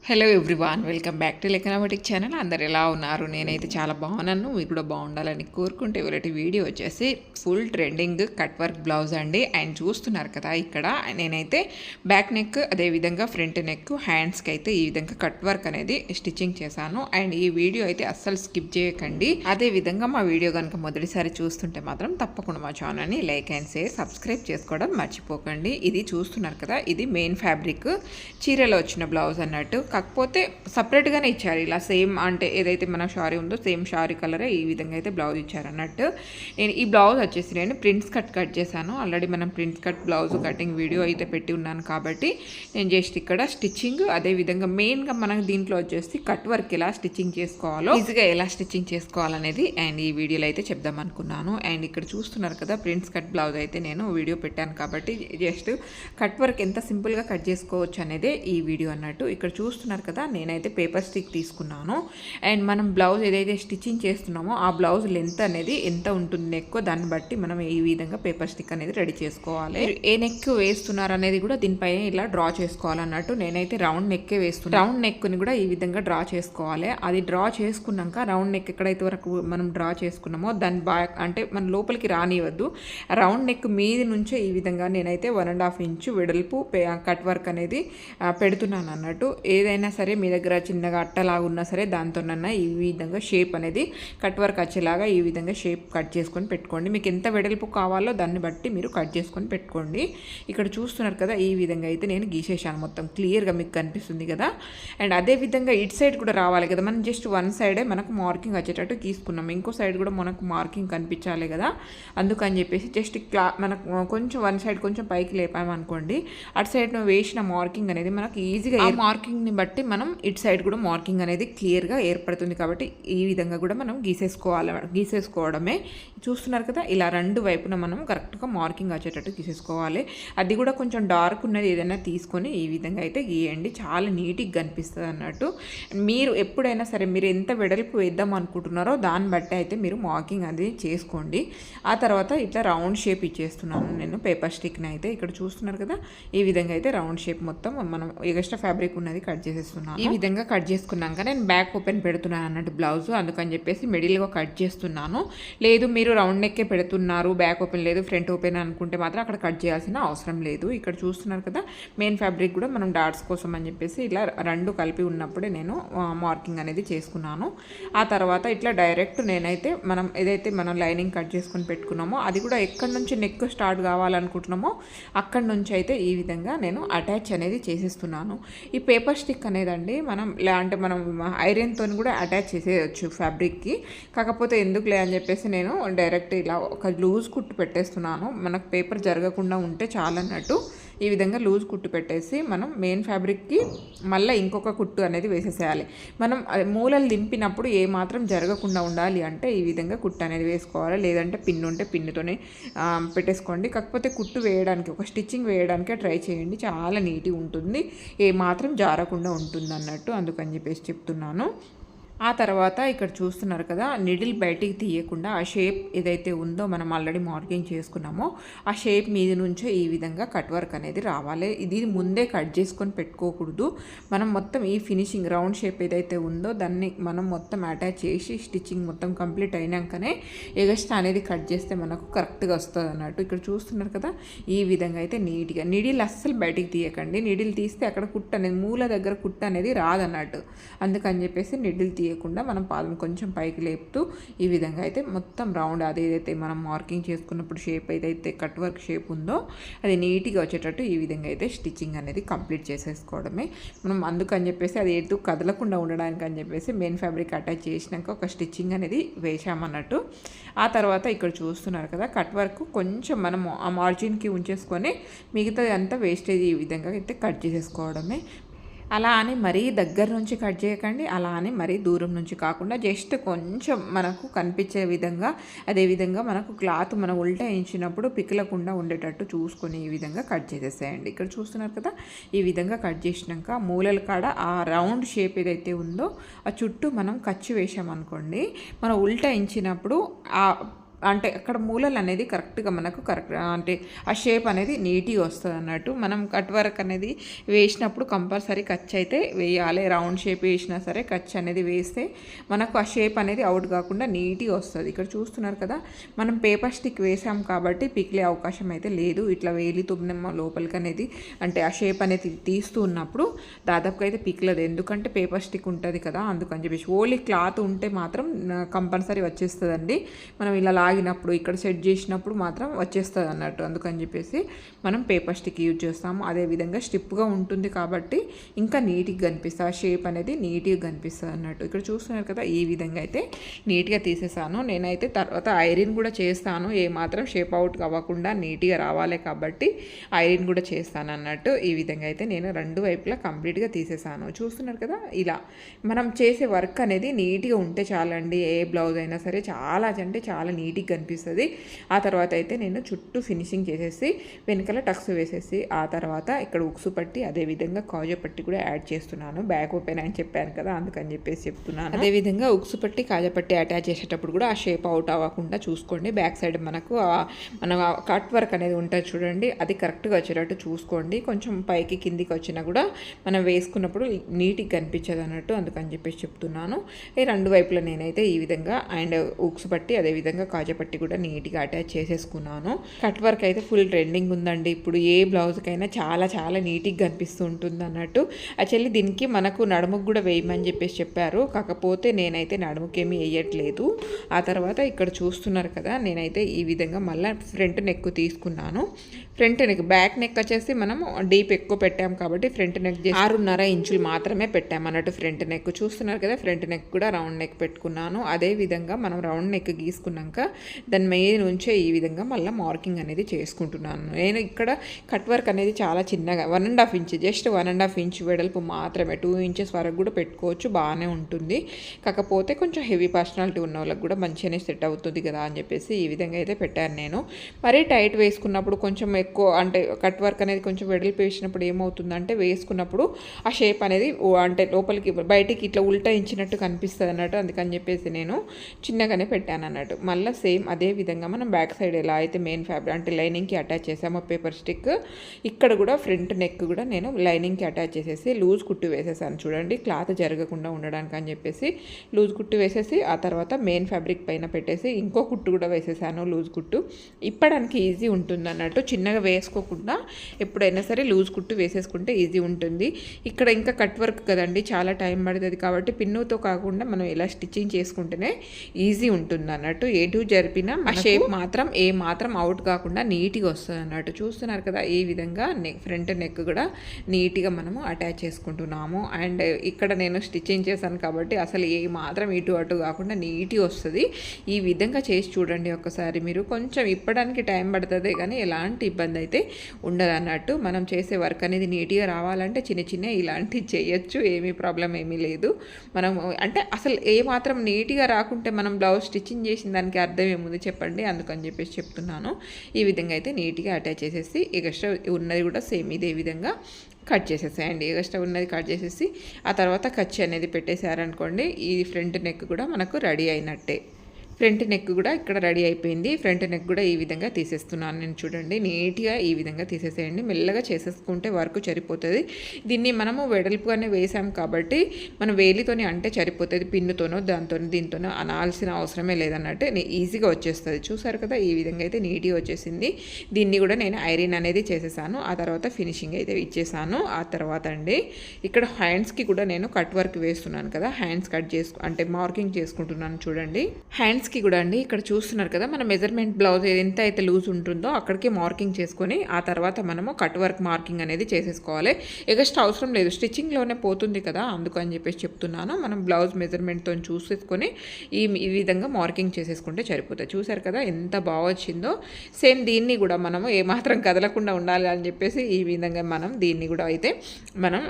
Hello everyone, welcome back to Economatic channel. అందరు ఎలా ఉన్నారు? నేనైతే చాలా బాగున్నాను. మీరు కూడా బాగుండాలని కోరుకుంటే ఇవాళ వీడియో వచ్చేసి full trending cut work blouse అండి. అండ్ చూస్తున్నారు కదా, ఇక్కడ నేనైతే బ్యాక్ నెక్, అదేవిధంగా ఫ్రంట్ నెక్, హ్యాండ్స్కి అయితే ఈ విధంగా కట్ వర్క్ అనేది స్టిచ్చింగ్ చేశాను. అండ్ ఈ వీడియో అయితే అస్సలు స్కిప్ చేయకండి. అదేవిధంగా మా వీడియో కనుక మొదటిసారి చూస్తుంటే మాత్రం తప్పకుండా మా ఛానల్ని లైక్ అండ్ షేర్, సబ్స్క్రైబ్ చేసుకోవడం మర్చిపోకండి. ఇది చూస్తున్నారు కదా, ఇది మెయిన్ ఫ్యాబ్రిక్ చీరలో వచ్చిన బ్లౌజ్ అన్నట్టు. కాకపోతే సపరేట్గానే ఇచ్చారు, ఇలా సేమ్ అంటే ఏదైతే మన షారీ ఉందో సేమ్ షారీ కలరే ఈ విధంగా అయితే బ్లౌజ్ ఇచ్చారు అన్నట్టు. నేను ఈ బ్లౌజ్ వచ్చేసి నేను ప్రింట్స్ కట్ చేశాను. ఆల్రెడీ మనం prints cut blouse cutting video అయితే పెట్టి ఉన్నాను కాబట్టి నేను జస్ట్ ఇక్కడ స్టిచ్చింగ్, అదేవిధంగా మెయిన్గా మనకు దీంట్లో వచ్చేసి కట్ వర్క్ ఎలా స్టిచ్చింగ్ చేసుకోవాలో, ఈజీగా ఎలా స్టిచ్చింగ్ చేసుకోవాలనేది అండ్ ఈ వీడియోలో అయితే చెప్దాం అనుకున్నాను. అండ్ ఇక్కడ చూస్తున్నారు కదా, ప్రింట్స్ కట్ బ్లౌజ్ అయితే నేను వీడియో పెట్టాను కాబట్టి జస్ట్ కట్ వర్క్ ఎంత సింపుల్గా కట్ చేసుకోవచ్చు అనేదే ఈ వీడియో అన్నట్టు. ఇక్కడ చూస్తున్నారు కదా, నేనైతే పేపర్ స్టిక్ తీసుకున్నాను. అండ్ మనం బ్లౌజ్ ఏదైతే స్టిచ్చింగ్ చేస్తున్నామో ఆ బ్లౌజ్ లెంత్ అనేది ఎంత ఉంటుంది నెక్, దాన్ని బట్టి మనం ఈ విధంగా పేపర్ స్టిక్ అనేది రెడీ చేసుకోవాలి. ఏ నెక్ వేస్తున్నారు అనేది కూడా దీనిపైన ఇలా డ్రా చేసుకోవాలన్నట్టు. నేనైతే రౌండ్ నెక్కే వేస్తున్నాను. రౌండ్ నెక్ని కూడా ఈ విధంగా డ్రా చేసుకోవాలి. అది డ్రా చేసుకున్నాక రౌండ్ నెక్ ఎక్కడైతే వరకు మనం డ్రా చేసుకున్నామో దాని బ్యాక్ అంటే మన లోపలికి రానివ్వద్దు. రౌండ్ నెక్ మీది నుంచే ఈ విధంగా నేనైతే 1.5 ఇంచు వెడల్పు కట్ వర్క్ అనేది పెడుతున్నాను అన్నట్టు. ఏదైనా సరే మీ దగ్గర చిన్నగా అట్టలాగా ఉన్నా సరే దాంతోనన్నా ఈ విధంగా షేప్ అనేది కట్ వర్క్ వచ్చేలాగా ఈ విధంగా షేప్ కట్ చేసుకొని పెట్టుకోండి. మీకు ఎంత వెడల్పు కావాలో దాన్ని బట్టి మీరు కట్ చేసుకొని పెట్టుకోండి. ఇక్కడ చూస్తున్నారు కదా, ఈ విధంగా అయితే నేను గీసేసాను, మొత్తం క్లియర్గా మీకు కనిపిస్తుంది కదా. అండ్ అదే విధంగా ఇటు సైడ్ కూడా రావాలి కదా, మనం జస్ట్ వన్ సైడే మనకు మార్కింగ్ వచ్చేటట్టు గీసుకున్నాం. ఇంకో సైడ్ కూడా మనకు మార్కింగ్ కనిపించాలి కదా, అందుకని చెప్పేసి జస్ట్ మనకు కొంచెం వన్ సైడ్ కొంచెం పైకి లేపామనుకోండి, అటు సైడ్ వేసిన మార్కింగ్ అనేది మనకు ఈజీగా మార్కింగ్ని బట్టి మనం ఇటు సైడ్ కూడా మార్కింగ్ అనేది క్లియర్గా ఏర్పడుతుంది. కాబట్టి ఈ విధంగా కూడా మనం గీసేసుకోవడమే. చూస్తున్నారు కదా, ఇలా రెండు వైపున మనం కరెక్ట్గా మార్కింగ్ వచ్చేటట్టు గీసేసుకోవాలి. అది కూడా కొంచెం డార్క్ ఉన్నది ఏదైనా తీసుకొని ఈ విధంగా అయితే గీయండి, చాలా నీట్గా కనిపిస్తుంది అన్నట్టు. మీరు ఎప్పుడైనా సరే మీరు ఎంత వెడల్పు వేద్దాం అనుకుంటున్నారో దాన్ని బట్టి అయితే మీరు మార్కింగ్ అనేది చేసుకోండి. ఆ తర్వాత ఇట్లా రౌండ్ షేప్ ఇచ్చేస్తున్నాను నేను పేపర్ స్టిక్ని అయితే. ఇక్కడ చూస్తున్నారు కదా, ఈ విధంగా అయితే రౌండ్ షేప్ మొత్తం మనం ఎక్స్ట్రా ఫ్యాబ్రిక్ ఉన్నది కట్ చేసేస్తున్నాను. ఈ విధంగా కట్ చేసుకున్నాక నేను బ్యాక్ ఓపెన్ పెడుతున్నాను అన్నట్టు బ్లౌజ్, అందుకని చెప్పేసి మిడిల్గా కట్ చేస్తున్నాను. లేదు మీరు రౌండ్ నెక్కే పెడుతున్నారు, బ్యాక్ ఓపెన్ లేదు ఫ్రంట్ ఓపెన్ అనుకుంటే మాత్రం అక్కడ కట్ చేయాల్సిన అవసరం లేదు. ఇక్కడ చూస్తున్నారు కదా, మెయిన్ ఫ్యాబ్రిక్ కూడా మనం డాట్స్ కోసం అని చెప్పేసి ఇలా రెండు కలిపి ఉన్నప్పుడే నేను మార్కింగ్ అనేది చేసుకున్నాను. ఆ తర్వాత ఇట్లా డైరెక్ట్ నేనైతే మనం ఏదైతే మనం లైనింగ్ కట్ చేసుకొని పెట్టుకున్నామో అది కూడా ఎక్కడి నుంచి నెక్ స్టార్ట్ కావాలనుకుంటున్నామో అక్కడి నుంచి అయితే ఈ విధంగా నేను అటాచ్ అనేది చేసేస్తున్నాను. ఈ పేపర్ స్టిక్ అనేదండి మనం అంటే మనం ఐరన్తో కూడా అటాచ్ చేసేయచ్చు ఫ్యాబ్రిక్కి. కాకపోతే ఎందుకులే అని చెప్పేసి నేను డైరెక్ట్ ఇలా ఒక లూజ్ కుట్టు పెట్టేస్తున్నాను. మనకు పేపర్ జరగకుండా ఉంటే చాలన్నట్టు ఈ విధంగా లూజ్ కుట్టు పెట్టేసి మనం మెయిన్ ఫ్యాబ్రిక్కి మళ్ళీ ఇంకొక కుట్టు అనేది వేసేసేయాలి. మనం మూలలు దింపినప్పుడు ఏమాత్రం జరగకుండా ఉండాలి అంటే ఈ విధంగా కుట్టు అనేది వేసుకోవాలి. లేదంటే పిన్ ఉంటే పిన్నుతోనే పెట్టేసుకోండి. కాకపోతే కుట్టు వేయడానికి, ఒక స్టిచ్చింగ్ వేయడానికే ట్రై చేయండి, చాలా నీట్గా ఉంటుంది, ఏమాత్రం జారకుండా ఉంటుంది అన్నట్టు, అందుకని చెప్పేసి చెప్తున్నాను. ఆ తర్వాత ఇక్కడ చూస్తున్నారు కదా, నిడిల్ బయటికి తీయకుండా ఆ షేప్ ఏదైతే ఉందో మనం ఆల్రెడీ మార్కింగ్ చేసుకున్నామో ఆ షేప్ మీద నుంచే ఈ విధంగా కట్ వర్క్ అనేది రావాలి. ఇది ముందే కట్ చేసుకొని పెట్టుకోకూడదు. మనం మొత్తం ఈ ఫినిషింగ్ రౌండ్ షేప్ ఏదైతే ఉందో దాన్ని మనం మొత్తం అటాచ్ చేసి స్టిచ్చింగ్ మొత్తం కంప్లీట్ అయినాకనే ఎగస్ట్రా అనేది కట్ చేస్తే మనకు కరెక్ట్గా వస్తుంది అన్నట్టు. ఇక్కడ చూస్తున్నారు కదా, ఈ విధంగా అయితే నీట్గా నిడిల్ అస్సలు బయటికి తీయకండి. నిడిల్ తీస్తే అక్కడ కుట్టు అనేది మూల దగ్గర కుట్టు అనేది రాదన్నట్టు, అందుకని చెప్పేసి నిడిల్ తీయకుండా మనం పాదం కొంచెం పైకి లేపుతూ ఈ విధంగా అయితే మొత్తం రౌండ్ అది ఏదైతే మనం మార్కింగ్ చేసుకున్నప్పుడు షేప్ ఏదైతే కట్ వర్క్ షేప్ ఉందో అది నీట్గా వచ్చేటట్టు ఈ విధంగా అయితే స్టిచ్చింగ్ అనేది కంప్లీట్ చేసేసుకోవడమే. మనం అందుకని చెప్పేసి అది ఎటు కదలకుండా ఉండడానికి అని చెప్పేసి మెయిన్ ఫ్యాబ్రిక్ అటాచ్ చేసినాక ఒక స్టిచ్చింగ్ అనేది వేసామన్నట్టు. ఆ తర్వాత ఇక్కడ చూస్తున్నారు కదా, కట్ వర్క్ కొంచెం మనం ఆ మార్జిన్కి ఉంచేసుకొని మిగతాది అంతా వేస్టేజ్ ఈ విధంగా అయితే కట్ చేసేసుకోవడమే. అలా అని మరీ దగ్గర నుంచి కట్ చేయకండి, అలా అని మరీ దూరం నుంచి కాకుండా జస్ట్ కొంచెం మనకు కనిపించే విధంగా, అదేవిధంగా మనకు క్లాత్ మనం ఉల్టా వేయించినప్పుడు పిక్కలకుండా ఉండేటట్టు చూసుకొని ఈ విధంగా కట్ చేసేసేయండి. ఇక్కడ చూస్తున్నారు కదా, ఈ విధంగా కట్ చేసినాక మూలల కాడ ఆ రౌండ్ షేప్ ఏదైతే ఉందో ఆ చుట్టూ మనం ఖర్చు వేసామనుకోండి, మనం ఉల్టా వేయించినప్పుడు ఆ అంటే అక్కడ మూలలు అనేది కరెక్ట్గా మనకు అంటే ఆ షేప్ అనేది నీట్గా వస్తుంది అన్నట్టు. మనం కట్ వర్క్ అనేది వేసినప్పుడు కంపల్సరీ కచ్ అయితే వేయాలి. రౌండ్ షేప్ వేసినా సరే కచ్ అనేది వేస్తే మనకు ఆ షేప్ అనేది అవుట్ కాకుండా నీట్గా వస్తుంది. ఇక్కడ చూస్తున్నారు కదా, మనం పేపర్ స్టిక్ వేసాం కాబట్టి పిక్లే అవకాశం అయితే లేదు. ఇట్లా వేలితో లోపలికి అనేది అంటే ఆ షేప్ అనేది తీస్తూ ఉన్నప్పుడు దాదాపుగా అయితే పిక్లదు, ఎందుకంటే పేపర్ స్టిక్ ఉంటుంది కదా, అందుకని చెప్పేసి. ఓన్లీ క్లాత్ ఉంటే మాత్రం కంపల్సరీ వచ్చేస్తుందండి. మనం ఇలా లాగినప్పుడు ఇక్కడ సెట్ చేసినప్పుడు మాత్రం వచ్చేస్తుంది అన్నట్టు. అందుకని చెప్పేసి మనం పేపర్ స్టిక్ యూజ్ చేస్తాము. అదేవిధంగా స్టిప్గా ఉంటుంది కాబట్టి ఇంకా నీట్గా కనిపిస్తుంది, ఆ షేప్ అనేది నీట్గా కనిపిస్తుంది అన్నట్టు. ఇక్కడ చూస్తున్నారు కదా, ఈ విధంగా అయితే నీట్గా తీసేసాను. నేనైతే తర్వాత ఐరన్ కూడా చేస్తాను, ఏమాత్రం షేప్ అవుట్ అవ్వకుండా నీట్గా రావాలి కాబట్టి ఐరన్ కూడా చేస్తాను అన్నట్టు. ఈ విధంగా అయితే నేను రెండు వైపులా కంప్లీట్గా తీసేసాను. చూస్తున్నారు కదా, ఇలా మనం చేసే వర్క్ అనేది నీట్గా ఉంటే చాలండి. ఏ బ్లౌజ్ అయినా సరే చాలా అంటే చాలా నీట్గా కనిపిస్తుంది. ఆ తర్వాత అయితే నేను చుట్టూ ఫినిషింగ్ చేసేసి వెనకాల టక్స్ వేసేసి ఆ తర్వాత ఇక్కడ ఉక్సు పట్టి అదేవిధంగా కాజా పట్టి కూడా యాడ్ చేస్తున్నాను. బ్యాక్ ఓపెన్ అని చెప్పాను కదా, అందుకని చెప్పేసి చెప్తున్నాను. అదేవిధంగా ఉక్సు పట్టి కాజా పట్టి అటాచ్ చేసేటప్పుడు కూడా ఆ షేప్ అవుట్ అవ్వకుండా చూసుకోండి. బ్యాక్ సైడ్ మనకు మన కట్ వర్క్ అనేది ఉంటుంది చూడండి, అది కరెక్ట్గా వచ్చేటట్టు చూసుకోండి. కొంచెం పైకి కిందికి వచ్చినా కూడా మనం వేసుకున్నప్పుడు నీట్గా కనిపించదు అన్నట్టు, అందుకని చెప్పేసి చెప్తున్నాను. ఈ రెండు వైపులా నేనైతే ఈ విధంగా అండ్ ఉక్స్ పట్టి అదేవిధంగా కాజా పట్టి కూడా నీట్గా అటాచ్ చేసేసుకున్నాను. కట్ వర్క్ అయితే ఫుల్ ట్రెండింగ్ ఉందండి ఇప్పుడు. ఏ బ్లౌజ్కైనా చాలా చాలా నీట్గా కనిపిస్తూ ఉంటుంది అన్నట్టు. యాక్చువల్లీ దీనికి మనకు నడుముకు కూడా వేయమని చెప్పేసి చెప్పారు, కాకపోతే నేనైతే నడుముకేమీ వేయట్లేదు. ఆ తర్వాత ఇక్కడ చూస్తున్నారు కదా, నేనైతే ఈ విధంగా మళ్ళీ ఫ్రంట్ నెక్ తీసుకున్నాను. ఫ్రంట్ నెక్, బ్యాక్ నెక్ వచ్చేసి మనం డీప్ ఎక్కువ పెట్టాం కాబట్టి ఫ్రంట్ నెక్ 6.5 ఇంచులు మాత్రమే పెట్టాం అన్నట్టు. ఫ్రంట్ నెక్ చూస్తున్నారు కదా, ఫ్రంట్ నెక్ కూడా రౌండ్ నెక్ పెట్టుకున్నాను. అదేవిధంగా మనం రౌండ్ నెక్ గీసుకున్నాక దాని మీద నుంచే ఈ విధంగా మళ్ళీ మార్కింగ్ అనేది చేసుకుంటున్నాను. నేను ఇక్కడ కట్ వర్క్ అనేది చాలా చిన్నగా 1.5 ఇంచ్, జస్ట్ 1.5 ఇంచ్ వెడల్పు మాత్రమే, 2 ఇంచెస్ వరకు కూడా పెట్టుకోవచ్చు, బాగానే ఉంటుంది. కాకపోతే కొంచెం హెవీ పర్సనాలిటీ ఉన్న వాళ్ళకి కూడా మంచిగానే సెట్ అవుతుంది కదా అని చెప్పేసి ఈ విధంగా అయితే పెట్టాను నేను. మరీ టైట్ వేసుకున్నప్పుడు కొంచెం ఎక్కువ అంటే కట్ వర్క్ అనేది కొంచెం వెడల్పు వేసినప్పుడు ఏమవుతుందంటే వేసుకున్నప్పుడు ఆ షేప్ అనేది అంటే లోపలికి బయటికి ఇట్లా ఉల్టా ఇంచినట్టు కనిపిస్తుంది అన్నట్టు. అందుకని చెప్పేసి నేను చిన్నగానే పెట్టాను అన్నట్టు. మళ్ళీ సేమ్ అదే విధంగా మనం బ్యాక్ సైడ్ ఎలా అయితే మెయిన్ ఫ్యాబ్రిక్ అంటే లైనింగ్కి అటాచ్ చేసామో పేపర్ స్టిక్, ఇక్కడ కూడా ఫ్రంట్ నెక్ కూడా నేను లైనింగ్కి అటాచ్ చేసేసి లూజ్ కుట్టు వేసేసాను చూడండి, క్లాత్ జరగకుండా ఉండడానికి అని చెప్పేసి లూజ్ కుట్టు వేసేసి ఆ తర్వాత మెయిన్ ఫ్యాబ్రిక్ పైన పెట్టేసి ఇంకో కుట్టు కూడా వేసేసాను లూజ్ కుట్టు. ఇప్పడానికి ఈజీ ఉంటుంది అన్నట్టు, చిన్నగా వేసుకోకుండా ఎప్పుడైనా సరే లూజ్ కుట్టు వేసేసుకుంటే ఈజీ ఉంటుంది. ఇక్కడ ఇంకా కట్ వర్క్ కదండి, చాలా టైం పడుతుంది కాబట్టి పిన్నుతో కాకుండా మనం ఇలా స్టిచ్చింగ్ చేసుకుంటేనే ఈజీ ఉంటుంది అన్నట్టు. ఎటు జరిపినా ఆ షేప్ మాత్రం ఏ మాత్రం అవుట్ కాకుండా నీట్గా వస్తుంది అన్నట్టు. చూస్తున్నారు కదా, ఈ విధంగా ఫ్రంట్ నెక్ కూడా నీట్గా మనము అటాచ్ చేసుకుంటున్నాము. అండ్ ఇక్కడ నేను స్టిచ్చింగ్ చేశాను కాబట్టి అసలు ఏ మాత్రం ఇటు అటు కాకుండా నీట్గా వస్తుంది. ఈ విధంగా చేసి చూడండి ఒకసారి మీరు. కొంచెం ఇప్పడానికి టైం పడుతుంది కానీ ఎలాంటి ఇబ్బంది అయితే ఉండదు అన్నట్టు. మనం చేసే వర్క్ అనేది నీట్గా రావాలంటే చిన్న చిన్న ఇలాంటివి చేయొచ్చు, ఏమీ ప్రాబ్లం ఏమీ లేదు. మనం అంటే అసలు ఏ మాత్రం నీట్గా రాకుంటే మనం బ్లౌజ్ స్టిచ్చింగ్ చేసిన దానికి అర్థం ఏముంది చెప్పండి, అందుకని చెప్పేసి చెప్తున్నాను. ఈ విధంగా అయితే నీట్గా అటాచ్ చేసేసి ఎక్స్ట్రా ఉన్నది కూడా సేమ్ ఇదే విధంగా కట్ చేసేసేయండి. ఎక్స్ట్రా ఉన్నది కట్ చేసేసి ఆ తర్వాత కచ్చి అనేది పెట్టేశారనుకోండి, ఈ ఫ్రంట్ నెక్ కూడా మనకు రెడీ అయినట్టే. ఫ్రంట్ నెక్ కూడా ఇక్కడ రెడీ అయిపోయింది. ఫ్రంట్ నెక్ కూడా ఈ విధంగా తీసేస్తున్నాను నేను చూడండి. నీట్గా ఈ విధంగా తీసేసేయండి. మెల్లగా చేసేసుకుంటే వర్క్ సరిపోతుంది. దీన్ని మనము వెడల్పుగానే వేసాం కాబట్టి మనం వేలితోనే అంటే సరిపోతుంది, పిన్నుతోనో దీంతోనో అనాల్సిన అవసరమే లేదన్నట్టు ఈజీగా వచ్చేస్తుంది. చూసారు కదా, ఈ విధంగా అయితే నీట్గా వచ్చేసింది. దీన్ని కూడా నేను ఐరన్ అనేది చేసేసాను. ఆ తర్వాత ఫినిషింగ్ అయితే ఇచ్చేసాను. ఆ తర్వాత అండి ఇక్కడ హ్యాండ్స్కి కూడా నేను కట్ వర్క్ వేస్తున్నాను కదా, హ్యాండ్స్ కట్ అంటే మార్కింగ్ చేసుకుంటున్నాను చూడండి. హ్యాండ్స్ కూడా అండి ఇక్కడ చూస్తున్నారు కదా, మన మెజర్మెంట్ బ్లౌజ్ ఎంత అయితే లూజ్ ఉంటుందో అక్కడికి మార్కింగ్ చేసుకొని ఆ తర్వాత మనము కట్ వర్క్ మార్కింగ్ అనేది చేసేసుకోవాలి. ఎక్స్ట్రా అవసరం లేదు, స్టిచ్చింగ్లోనే పోతుంది కదా, అందుకని చెప్పేసి చెప్తున్నాను. మనం బ్లౌజ్ మెజర్మెంట్తో చూసేసుకొని ఈ విధంగా మార్కింగ్ చేసేసుకుంటే సరిపోతుంది. చూసారు కదా ఎంత బాగా వచ్చిందో. సేమ్ దీన్ని కూడా మనము ఏమాత్రం కదలకుండా ఉండాలి అని చెప్పేసి ఈ విధంగా మనం దీన్ని కూడా అయితే మనం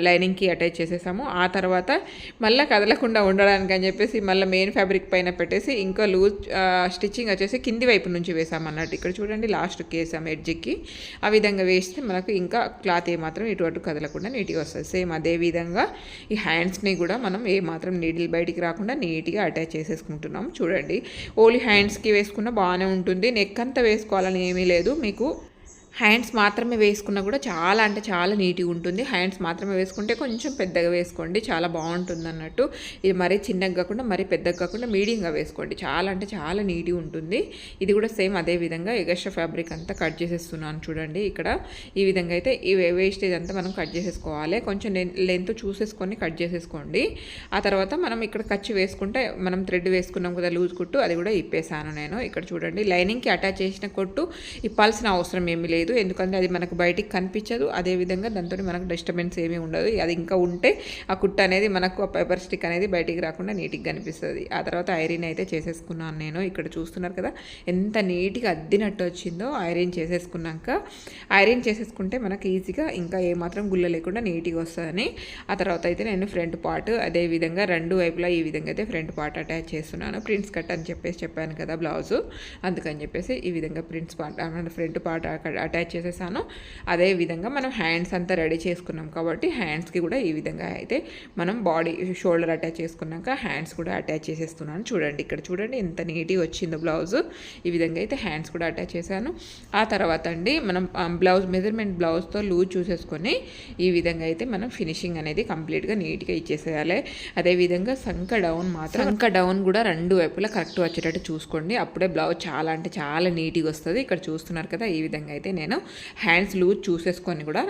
లైనింగ్కి అటాచ్ చేసేసాము. ఆ తర్వాత మళ్ళీ కదలకుండా ఉండడానికి అని చెప్పేసి మళ్ళీ మెయిన్ ఫ్యాబ్రిక్ పైన పెట్టేసి ఇంకా లూజ్ స్టిచ్చింగ్ వచ్చేసి కింది వైపు నుంచి వేసామన్నట్టు. ఇక్కడ చూడండి లాస్ట్కి వేసాము ఎడ్జ్కి. ఆ విధంగా వేస్తే మనకు ఇంకా క్లాత్ ఏమాత్రం ఇటు కదలకుండా నీట్గా వస్తుంది. సేమ్ అదే విధంగా ఈ హ్యాండ్స్ని కూడా మనం ఏమాత్రం నీడిల్ బయటికి రాకుండా నీట్గా అటాచ్ చేసేసుకుంటున్నాం. చూడండి ఓన్లీ హ్యాండ్స్కి వేసుకున్న బాగానే ఉంటుంది. నెక్ అంతా వేసుకోవాలని ఏమీ లేదు. మీకు హ్యాండ్స్ మాత్రమే వేసుకున్నా కూడా చాలా అంటే చాలా నీట్గా ఉంటుంది. హ్యాండ్స్ మాత్రమే వేసుకుంటే కొంచెం పెద్దగా వేసుకోండి, చాలా బాగుంటుంది అన్నట్టు. ఇది మరీ చిన్నగా కాకుండా మరీ పెద్దగా కాకుండా మీడియంగా వేసుకోండి, చాలా అంటే చాలా నీట్గా ఉంటుంది. ఇది కూడా సేమ్ అదే విధంగా ఎగస్ట్రా ఫ్యాబ్రిక్ అంతా కట్ చేసేస్తున్నాను. చూడండి ఇక్కడ ఈ విధంగా అయితే ఈ వేస్టేజ్ అంతా మనం కట్ చేసేసుకోవాలి. కొంచెం లెంత్ చూసేసుకొని కట్ చేసేసుకోండి. ఆ తర్వాత మనం ఇక్కడ ఖర్చు వేసుకుంటే మనం థ్రెడ్ వేసుకున్నాం కదా లూజ్ కుట్టు, అది కూడా ఇప్పేసాను నేను. ఇక్కడ చూడండి లైనింగ్కి అటాచ్ చేసిన కొట్టు ఇప్పాల్సిన అవసరం ఏమీ లేదు, ఎందుకంటే అది మనకు బయటికి కనిపించదు. అదేవిధంగా దాంతో మనకు డిస్టర్బెన్స్ ఏమీ ఉండదు. అది ఇంకా ఉంటే ఆ కుట్టు అనేది మనకు ఆ పేపర్ స్టిక్ అనేది బయటికి రాకుండా నీట్గా కనిపిస్తుంది. ఆ తర్వాత ఐరన్ అయితే చేసేసుకున్నాను నేను. ఇక్కడ చూస్తున్నారు కదా ఎంత నీట్గా అద్దినట్టు వచ్చిందో. ఐరన్ చేసేసుకున్నాక ఐరన్ చేసేసుకుంటే మనకు ఈజీగా ఇంకా ఏమాత్రం గుల్ల లేకుండా నీట్గా వస్తుందని. ఆ తర్వాత అయితే నేను ఫ్రంట్ పార్ట్ అదేవిధంగా రెండు వైపులా ఈ విధంగా అయితే ఫ్రంట్ పార్ట్ అటాచ్ చేస్తున్నాను. ప్రింట్స్ కట్ అని చెప్పాను కదా బ్లౌజు, అందుకని చెప్పేసి ఈ విధంగా prints part front part attach చేసేసాను. అదే విధంగా మనం హ్యాండ్స్ అంతా రెడీ చేసుకున్నాం కాబట్టి హ్యాండ్స్కి కూడా ఈ విధంగా అయితే మనం బాడీ షోల్డర్ అటాచ్ చేసుకున్నాక హ్యాండ్స్ కూడా అటాచ్ చేసేస్తున్నాను. చూడండి ఇక్కడ చూడండి ఎంత నీట్గా వచ్చిందో బ్లౌజ్. ఈ విధంగా అయితే హ్యాండ్స్ కూడా అటాచ్ చేశాను. ఆ తర్వాత అండి మనం బ్లౌజ్ మెజర్మెంట్ బ్లౌజ్తో లూజ్ చూసేసుకొని ఈ విధంగా అయితే మనం ఫినిషింగ్ అనేది కంప్లీట్గా నీట్గా ఇచ్చేసేయాలి. అదేవిధంగా సంక డౌన్ కూడా రెండు వైపులా కరెక్ట్ వచ్చేటట్టు చూసుకోండి. అప్పుడే బ్లౌజ్ చాలా అంటే చాలా నీట్గా వస్తుంది. ఇక్కడ చూస్తున్నారు కదా ఈ విధంగా అయితే నేను హ్యాండ్స్ లూజ్ చూసేసుకొని కూడా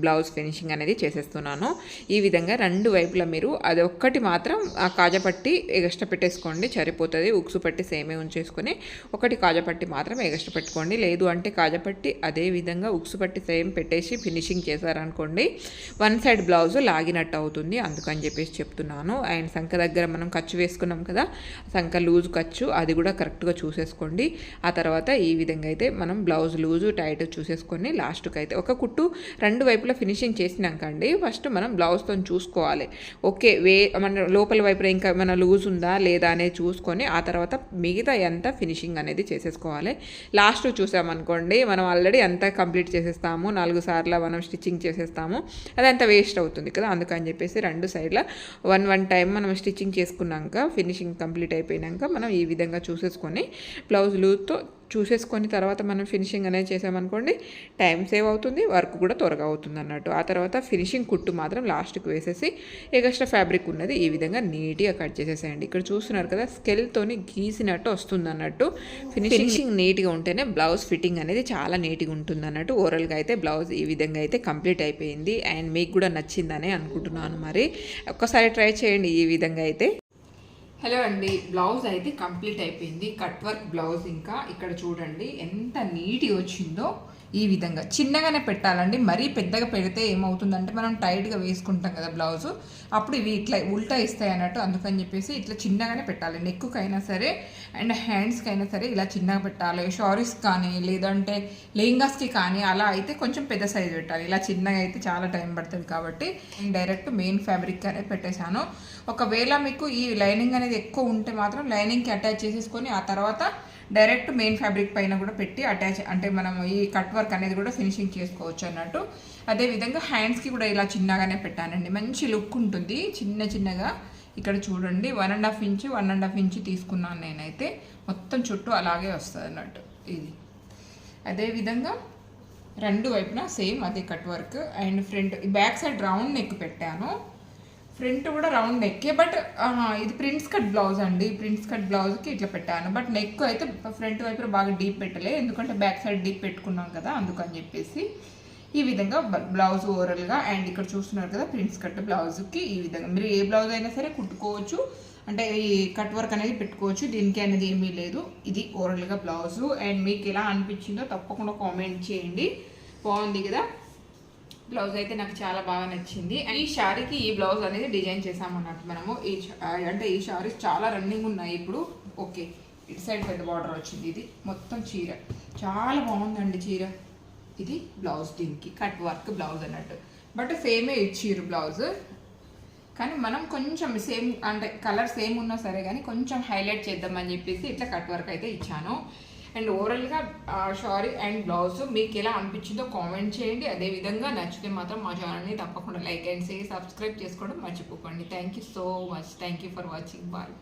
బ్లౌజ్ ఫినిషింగ్ అనేది చేసేస్తున్నాను. ఈ విధంగా రెండు వైపులా మీరు అది ఒక్కటి మాత్రం ఆ కాజపట్టి ఎగస్ట్రా పెట్టేసుకోండి, సరిపోతుంది. ఉక్సు పట్టి సేమే ఉంచేసుకొని ఒకటి కాజపట్టి మాత్రం ఎగస్ట్రా పెట్టుకోండి. లేదు అంటే కాజపట్టి అదే విధంగా ఉక్సు పట్టి సేమ్ పెట్టేసి ఫినిషింగ్ చేశారనుకోండి వన్ సైడ్ బ్లౌజ్ లాగినట్టు అవుతుంది. అందుకని చెప్పేసి చెప్తున్నాను. అండ్ సంక దగ్గర మనం ఖర్చు వేసుకున్నాం కదా, సంక లూజ్ ఖర్చు అది కూడా కరెక్ట్గా చూసేసుకోండి. ఆ తర్వాత ఈ విధంగా అయితే మనం బ్లౌజ్ లూజు టైట్ చూసేసుకొని లాస్ట్కి అయితే ఒక కుట్టు రెండు వైపులా ఫినిషింగ్ చేసినాక అండి ఫస్ట్ మనం బ్లౌజ్తో చూసుకోవాలి. ఓకే మన లోపల వైపున ఇంకా మన లూజ్ ఉందా లేదా అనేది చూసుకొని ఆ తర్వాత మిగతా ఎంత ఫినిషింగ్ అనేది చేసేసుకోవాలి. లాస్ట్ చూసామనుకోండి మనం ఆల్రెడీ అంతా కంప్లీట్ చేసేస్తాము, 4 సార్లు మనం స్టిచ్చింగ్ చేసేస్తాము, అదంతా వేస్ట్ అవుతుంది కదా. అందుకని చెప్పేసి రెండు సైడ్ల వన్ టైం మనం స్టిచ్చింగ్ చేసుకున్నాక ఫినిషింగ్ కంప్లీట్ అయిపోయినాక మనం ఈ విధంగా చూసేసుకొని బ్లౌజ్ లూజ్తో చూసేసుకొని తర్వాత మనం ఫినిషింగ్ అనేది చేసామనుకోండి టైం సేవ్ అవుతుంది, వర్క్ కూడా త్వరగా అవుతుంది అన్నట్టు. ఆ తర్వాత ఫినిషింగ్ కుట్టు మాత్రం లాస్ట్కి వేసేసి ఎక్స్ట్రా ఫ్యాబ్రిక్ ఉన్నది ఈ విధంగా నీట్గా కట్ చేసేసేయండి. ఇక్కడ చూస్తున్నారు కదా స్కెల్తోని గీసినట్టు వస్తుంది అన్నట్టు. ఫినిషింగ్ నీట్గా ఉంటేనే బ్లౌజ్ ఫిట్టింగ్ అనేది చాలా నీట్గా ఉంటుంది అన్నట్టు. ఓవరాల్గా అయితే బ్లౌజ్ ఈ విధంగా అయితే కంప్లీట్ అయిపోయింది. అండ్ మీకు కూడా నచ్చిందనే అనుకుంటున్నాను. మరి ఒక్కసారి ట్రై చేయండి ఈ విధంగా అయితే. హలో అండి, బ్లౌజ్ అయితే కంప్లీట్ అయిపోయింది. Cut work blouse. ఇంకా ఇక్కడ చూడండి ఎంత నీట్గా వచ్చిందో. ఈ విధంగా చిన్నగానే పెట్టాలండి, మరీ పెద్దగా పెడితే ఏమవుతుందంటే మనం టైట్గా వేసుకుంటాం కదా బ్లౌజు, అప్పుడు ఇవి ఇట్లా ఉల్టా ఇస్తాయి అన్నట్టు. అందుకని చెప్పేసి ఇట్లా చిన్నగానే పెట్టాలి. నెక్కుకైనా సరే అండ్ హ్యాండ్స్కి అయినా సరే ఇలా చిన్నగా పెట్టాలి. షారీస్ కానీ లేదంటే లెహంగాస్కి కానీ అలా అయితే కొంచెం పెద్ద సైజు పెట్టాలి. ఇలా చిన్నగా అయితే చాలా టైం పడుతుంది కాబట్టి నేను డైరెక్ట్ మెయిన్ ఫ్యాబ్రిక్ అనేది పెట్టేశాను. ఒకవేళ మీకు ఈ లైనింగ్ అనేది ఎక్కువ ఉంటే మాత్రం లైనింగ్కి అటాచ్ చేసేసుకొని ఆ తర్వాత డైరెక్ట్ మెయిన్ ఫ్యాబ్రిక్ పైన కూడా పెట్టి అటాచ్ అంటే మనం ఈ కట్ వర్క్ అనేది కూడా ఫినిషింగ్ చేసుకోవచ్చు అన్నట్టు. అదేవిధంగా హ్యాండ్స్కి కూడా ఇలా చిన్నగానే పెట్టానండి, మంచి లుక్ ఉంటుంది. చిన్నగా ఇక్కడ చూడండి 1.5 ఇంచ్ తీసుకున్నాను నేనైతే. మొత్తం చుట్టూ అలాగే వస్తుంది అన్నట్టు ఇది. అదేవిధంగా రెండు వైపున సేమ్ అదే cut work. And front back side round neck పెట్టాను, ఫ్రంట్ కూడా రౌండ్ నెక్కే. బట్ ఇది ప్రింట్స్ కట్ బ్లౌజ్ అండి, ప్రింట్స్ కట్ బ్లౌజ్కి ఇట్లా పెట్టాను. బట్ నెక్ అయితే ఫ్రంట్ వైపు బాగా డీప్ పెట్టలే, ఎందుకంటే బ్యాక్ సైడ్ డీప్ పెట్టుకున్నాం కదా అందుకని చెప్పేసి. ఈ విధంగా బ్లౌజ్ ఓవరాల్గా. అండ్ ఇక్కడ చూస్తున్నారు కదా ప్రింట్స్ కట్ బ్లౌజ్కి ఈ విధంగా మీరు ఏ బ్లౌజ్ అయినా సరే కుట్టుకోవచ్చు, అంటే ఈ కట్ వర్క్ అనేది పెట్టుకోవచ్చు, దీనికి అనేది ఏమీ లేదు. ఇది ఓవరాల్గా బ్లౌజు. అండ్ మీకు ఎలా అనిపించిందో తప్పకుండా కామెంట్ చేయండి. బాగుంది కదా బ్లౌజ్ అయితే, నాకు చాలా బాగా నచ్చింది. అండ్ ఈ శారీకి ఈ బ్లౌజ్ అనేది డిజైన్ చేసామన్నట్టు మనము. అంటే ఈ శారీస్ చాలా రన్నింగ్ ఉన్నాయి ఇప్పుడు. ఓకే ఇటు సైడ్ పెద్ద బార్డర్ వచ్చింది. ఇది మొత్తం చీర చాలా బాగుందండి చీర. ఇది బ్లౌజ్, దీనికి కట్ వర్క్ బ్లౌజ్ అన్నట్టు. బట్ సేమే ఇచ్చిర్రు బ్లౌజ్. కానీ మనం కొంచెం సేమ్ అంటే కలర్ సేమ్ ఉన్నా సరే కానీ కొంచెం హైలైట్ చేద్దామని చెప్పేసి ఇట్లా కట్ వర్క్ అయితే ఇచ్చాను. అండ్ ఓవరాల్గా షారీ అండ్ బ్లౌజ్ మీకు ఎలా అనిపించిందో కామెంట్ చేయండి. అదేవిధంగా నచ్చితే మాత్రం మా ఛానల్ని తప్పకుండా లైక్ అండ్ షేర్ సబ్స్క్రైబ్ చేసుకోవడం మర్చిపోకండి. Thank you so much. Thank you for watching. Bye.